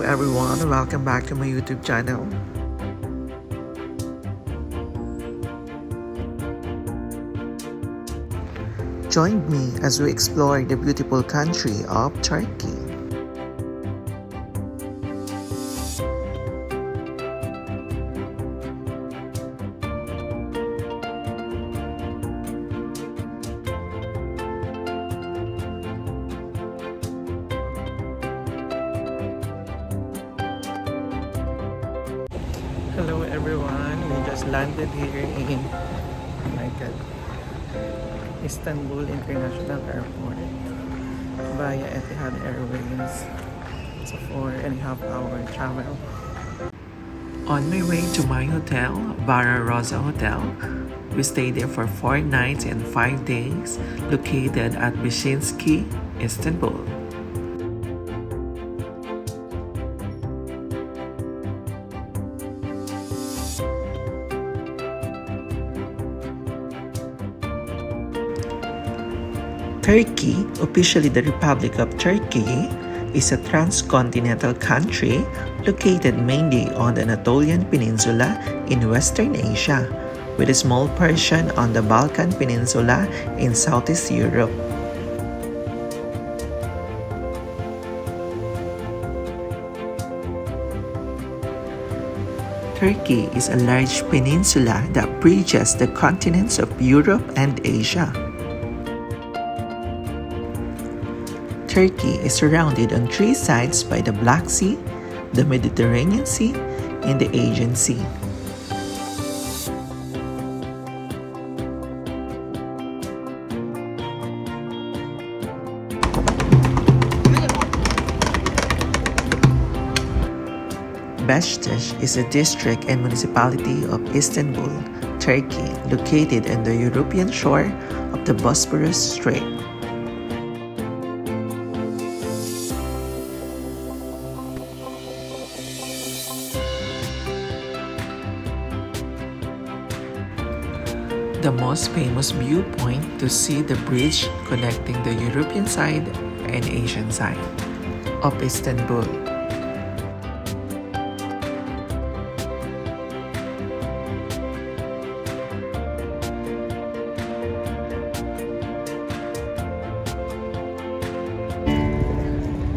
everyone, welcome back to my YouTube channel. Join me as we explore the beautiful country of Turkey. Hello everyone, we just landed here in Istanbul International Airport via Etihad Airways. It's a 4.5 hour travel. On my way to my hotel, Bara Rosa Hotel, we stayed there for 4 nights and 5 days, located at Beshinski, Istanbul. Turkey, officially the Republic of Turkey, is a transcontinental country located mainly on the Anatolian Peninsula in Western Asia, with a small portion on the Balkan Peninsula in Southeast Europe. Turkey is a large peninsula that bridges the continents of Europe and Asia. Turkey is surrounded on 3 sides by the Black Sea, the Mediterranean Sea, and the Aegean Sea. Beşiktaş is a district and municipality of Istanbul, Turkey, located on the European shore of the Bosphorus Strait. The most famous viewpoint to see the bridge connecting the European side and Asian side of Istanbul.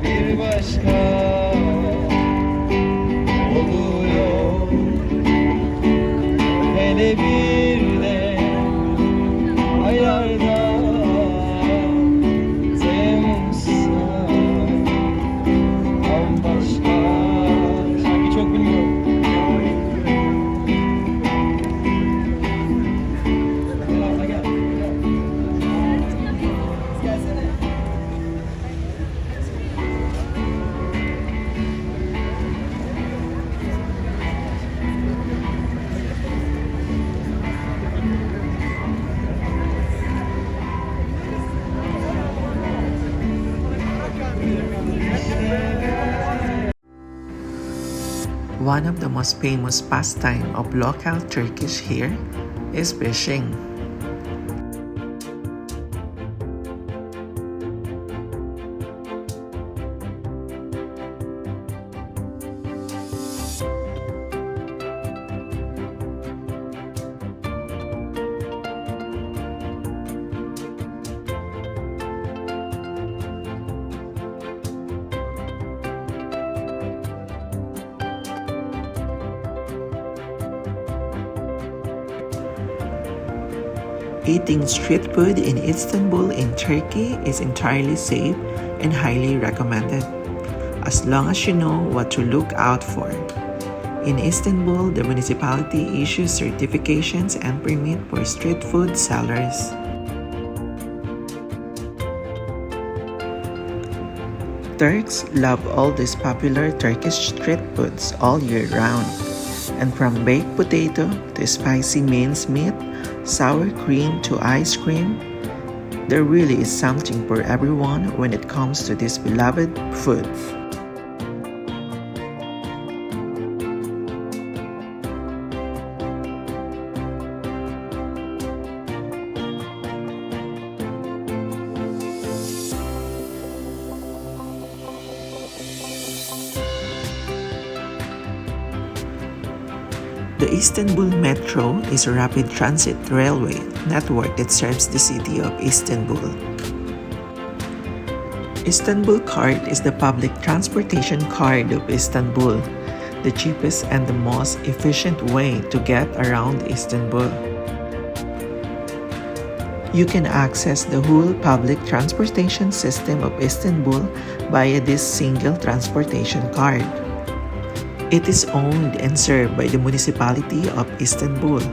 Bir başka oluyor, hele bir de aylarda Temmuz'sa bambaşka. Şarkıyı çok bilmiyorum. Gel. Gelsene. One of the most famous pastime of local Turkish here is fishing. Eating street food in Istanbul in Turkey is entirely safe and highly recommended, as long as you know what to look out for. In Istanbul, the municipality issues certifications and permit for street food sellers. Turks love all these popular Turkish street foods all year round, and from baked potato to spicy minced meat, sour cream to ice cream, there really is something for everyone when it comes to this beloved food. The Istanbul Metro is a rapid transit railway network that serves the city of Istanbul. Istanbul Card is the public transportation card of Istanbul, the cheapest and the most efficient way to get around Istanbul. You can access the whole public transportation system of Istanbul via this single transportation card. It is owned and served by the municipality of Istanbul.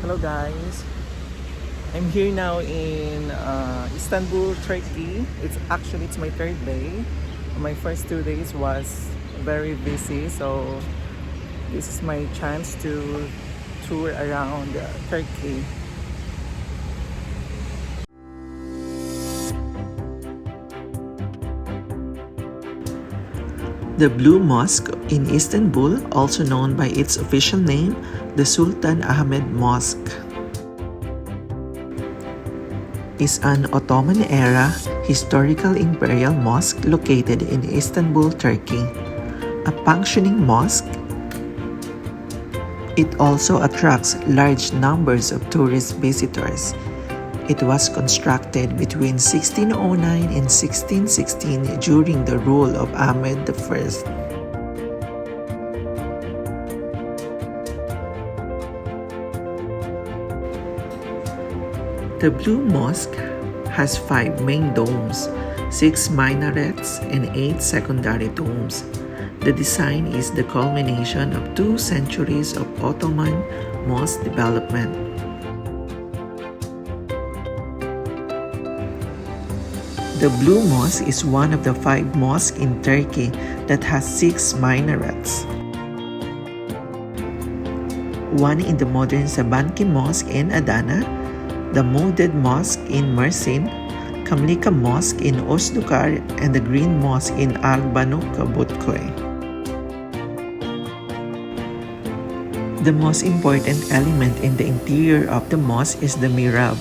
Hello guys, I'm here now in Istanbul, Turkey. It's my third day. My first 2 days was very busy, so this is my chance to tour around Turkey. The Blue Mosque in Istanbul, also known by its official name, the Sultanahmet Mosque, is an Ottoman-era historical imperial mosque located in Istanbul, Turkey. A functioning mosque, it also attracts large numbers of tourist visitors. It was constructed between 1609 and 1616 during the rule of Ahmed I. The Blue Mosque has 5 main domes, 6 minarets, and 8 secondary domes. The design is the culmination of 2 centuries of Ottoman mosque development. The Blue Mosque is one of the 5 mosques in Turkey that has 6 minarets. One in the modern Sabanki Mosque in Adana, the Mooded Mosque in Mersin, Kamlika Mosque in Osdukar, and the Green Mosque in Albanuk Kabutkoy. The most important element in the interior of the mosque is the mihrab,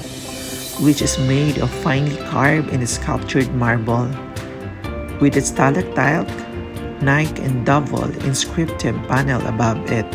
which is made of finely carved and sculptured marble, with its stalactite, Nike, and double inscriptive panel above it.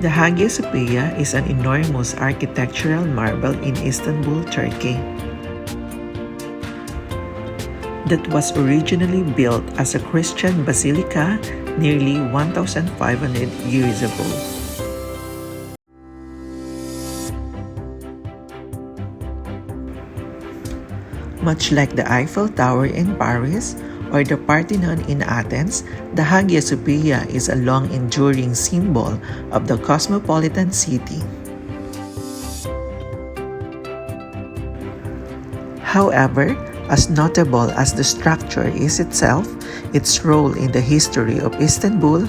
The Hagia Sophia is an enormous architectural marvel in Istanbul, Turkey, that was originally built as a Christian basilica nearly 1,500 years ago. Much like the Eiffel Tower in Paris or the Parthenon in Athens, the Hagia Sophia is a long-enduring symbol of the cosmopolitan city. However, as notable as the structure is itself, its role in the history of Istanbul,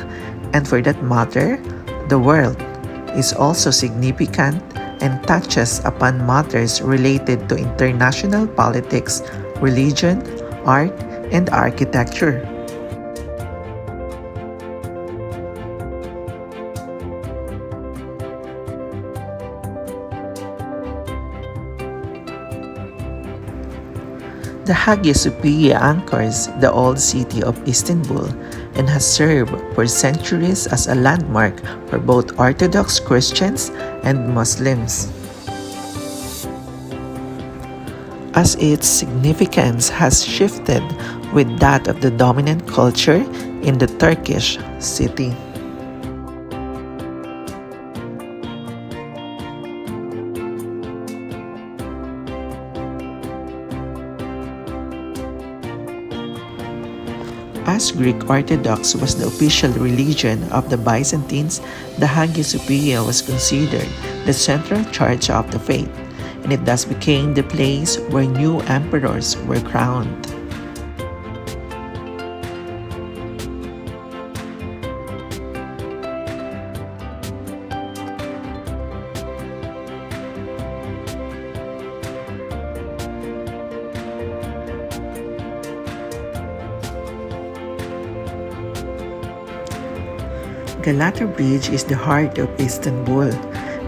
and for that matter, the world, is also significant and touches upon matters related to international politics, religion, art, and architecture. The Hagia Sophia anchors the old city of Istanbul and has served for centuries as a landmark for both Orthodox Christians and Muslims. As its significance has shifted with that of the dominant culture in the Turkish city. As Greek Orthodox was the official religion of the Byzantines, the Hagia Sophia was considered the central church of the faith, and it thus became the place where new emperors were crowned. Galata Bridge is the heart of Istanbul,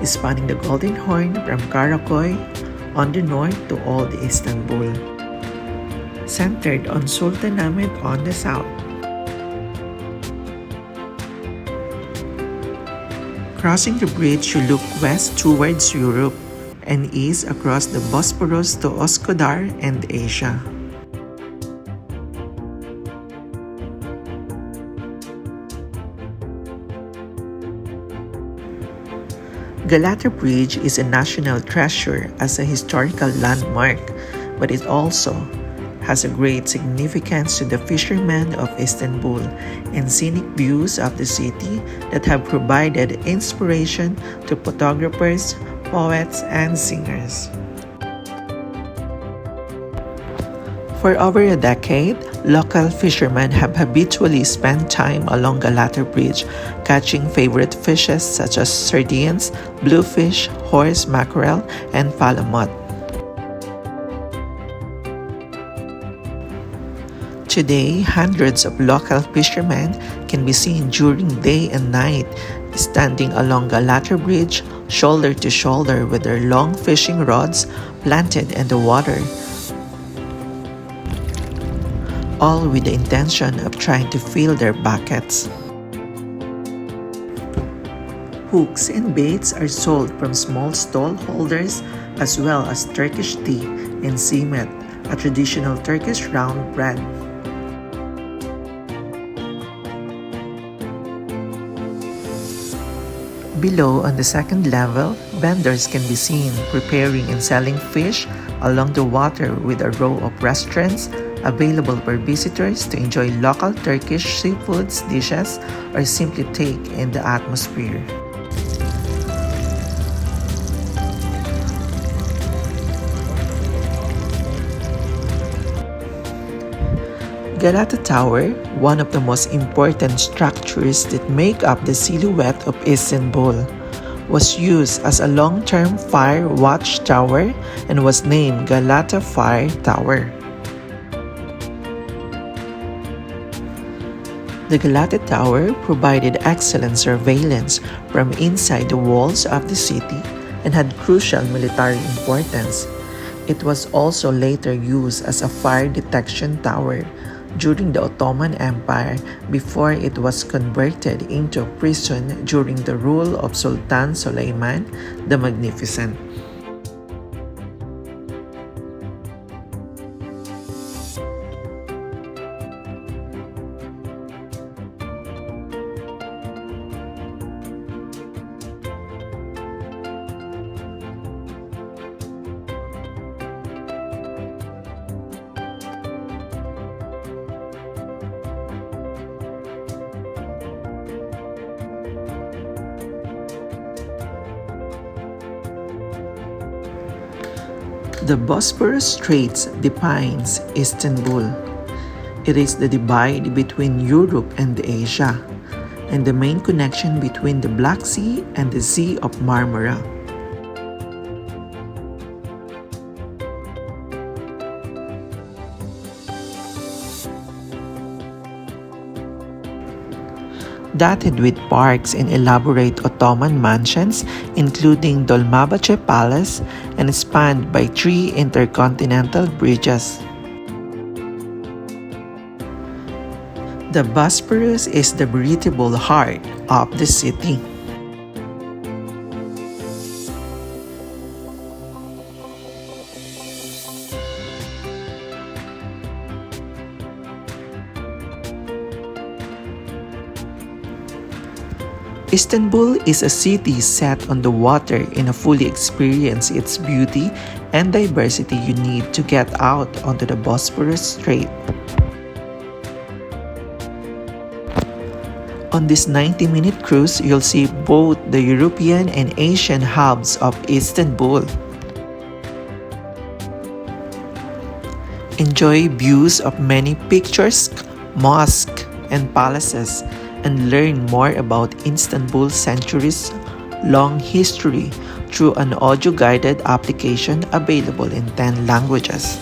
spanning the Golden Horn from Karakoy on the north to Old Istanbul, centered on Sultanahmet on the south. Crossing the bridge, you look west towards Europe and east across the Bosphorus to Üsküdar and Asia. Galata Bridge is a national treasure as a historical landmark, but it also has a great significance to the fishermen of Istanbul and scenic views of the city that have provided inspiration to photographers, poets, and singers. For over a decade, local fishermen have habitually spent time along Galata Bridge, catching favorite fishes such as sardines, bluefish, horse mackerel, and palamut. Today, hundreds of local fishermen can be seen during day and night, standing along Galata Bridge, shoulder to shoulder with their long fishing rods planted in the water, all with the intention of trying to fill their buckets. Hooks and baits are sold from small stall holders as well as Turkish tea and simet, a traditional Turkish round bread. Below, on the second level, vendors can be seen preparing and selling fish along the water with a row of restaurants available for visitors to enjoy local Turkish seafoods dishes or simply take in the atmosphere. Galata Tower, one of the most important structures that make up the silhouette of Istanbul, was used as a long-term fire watchtower and was named Galata Fire Tower. The Galata Tower provided excellent surveillance from inside the walls of the city and had crucial military importance. It was also later used as a fire detection tower during the Ottoman Empire before it was converted into a prison during the rule of Sultan Süleyman the Magnificent. The Bosphorus Strait defines Istanbul. It is the divide between Europe and Asia, and the main connection between the Black Sea and the Sea of Marmara. Dotted with parks and elaborate Ottoman mansions, including Dolmabahce Palace, and spanned by 3 intercontinental bridges. The Bosphorus is the veritable heart of the city. Istanbul is a city set on the water and to fully experience its beauty and diversity you need to get out onto the Bosphorus Strait. On this 90-minute cruise, you'll see both the European and Asian hubs of Istanbul. Enjoy views of many picturesque mosques and palaces, and learn more about Istanbul's centuries-long history through an audio-guided application available in 10 languages.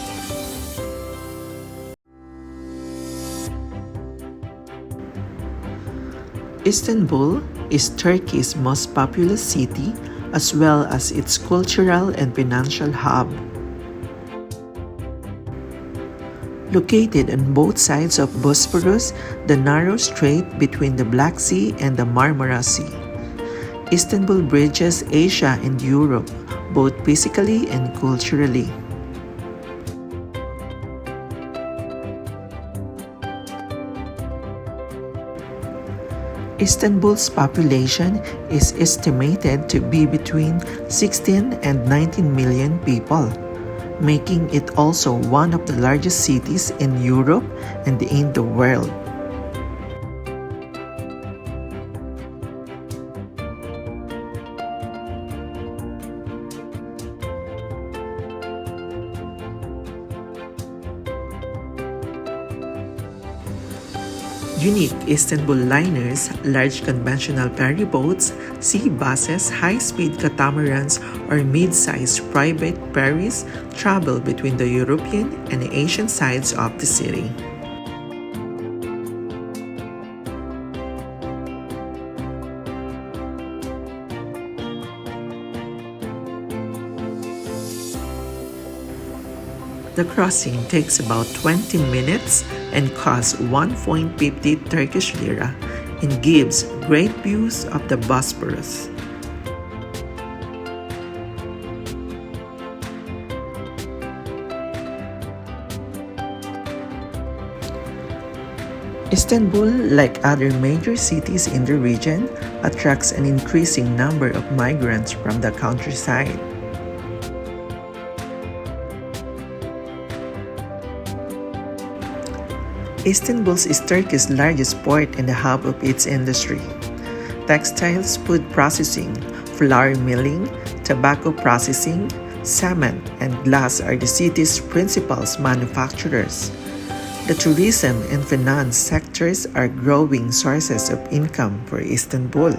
Istanbul is Turkey's most populous city as well as its cultural and financial hub. Located on both sides of Bosphorus, the narrow strait between the Black Sea and the Marmara Sea, Istanbul bridges Asia and Europe, both physically and culturally. Istanbul's population is estimated to be between 16 and 19 million people, making it also one of the largest cities in Europe and in the world. Unique Istanbul liners, large conventional ferry boats, sea buses, high-speed catamarans, or mid-sized private ferries travel between the European and the Asian sides of the city. The crossing takes about 20 minutes and costs 1.50 Turkish lira and gives great views of the Bosphorus. Istanbul, like other major cities in the region, attracts an increasing number of migrants from the countryside. Istanbul is Turkey's largest port and the hub of its industry. Textiles, food processing, flour milling, tobacco processing, cement, and glass are the city's principal manufacturers. The tourism and finance sectors are growing sources of income for Istanbul.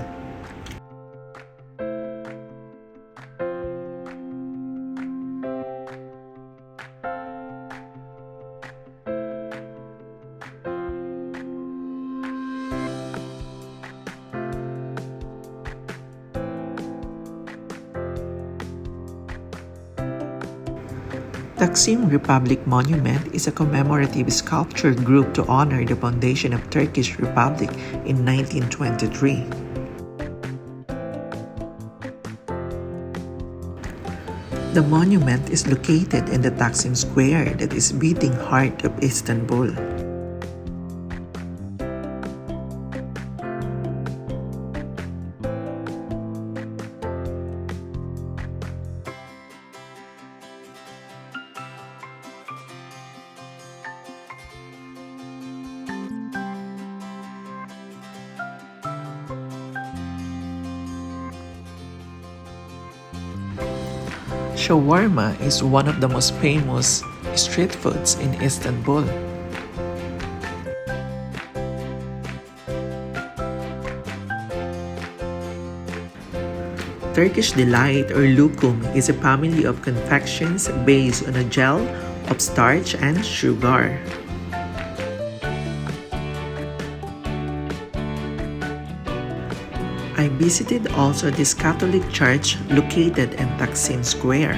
Taksim Republic Monument is a commemorative sculpture group to honor the foundation of Turkish Republic in 1923. The monument is located in the Taksim Square that is beating heart of Istanbul. Shawarma is one of the most famous street foods in Istanbul. Turkish Delight or Lokum is a family of confections based on a gel of starch and sugar. I visited also this Catholic church located in Taksim Square.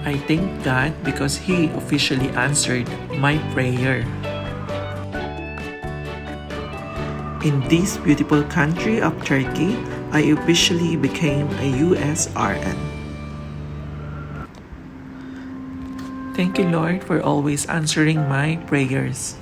I thank God because He officially answered my prayer. In this beautiful country of Turkey, I officially became a USRN. Thank you, Lord, for always answering my prayers.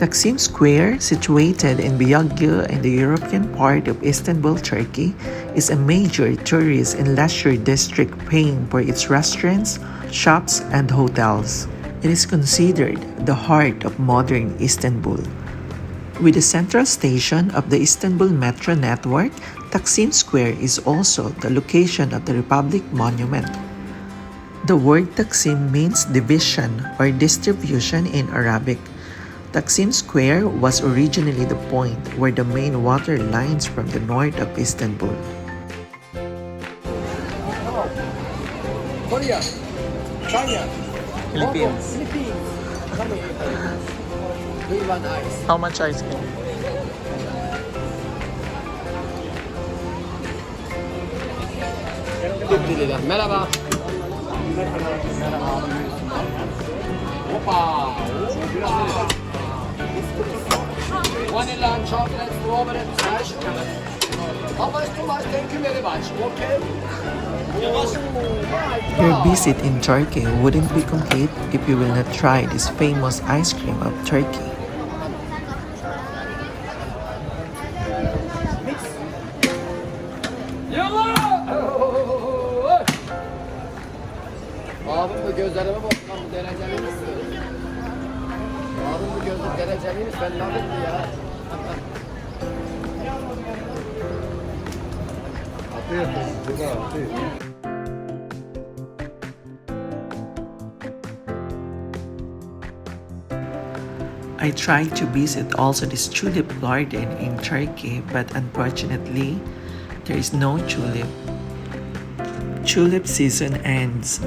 Taksim Square, situated in Biyagyo in the European part of Istanbul, Turkey, is a major tourist and leisure district famed for its restaurants, shops, and hotels. It is considered the heart of modern Istanbul. With the central station of the Istanbul metro network, Taksim Square is also the location of the Republic Monument. The word Taksim means division or distribution in Arabic. Taksim Square was originally the point where the main water lines from the north of Istanbul. Korea, China, Philippines. Philippines. Come here. Do you want ice? How much ice cream? Lira. Merhaba. Hoppa. Vanilla, chocolate, strawberry, fresh. How much too much? Thank you very much. Okay. Your visit in Turkey wouldn't be complete if you will not try this famous ice cream of Turkey. Abim bu gözlerime bak. Lan bu dereceliymiş. Abim bu gözlük dereceliymiş. Ben ne yapayım ya? I tried to visit also this tulip garden in Turkey, but unfortunately, there is no tulip. Tulip season ends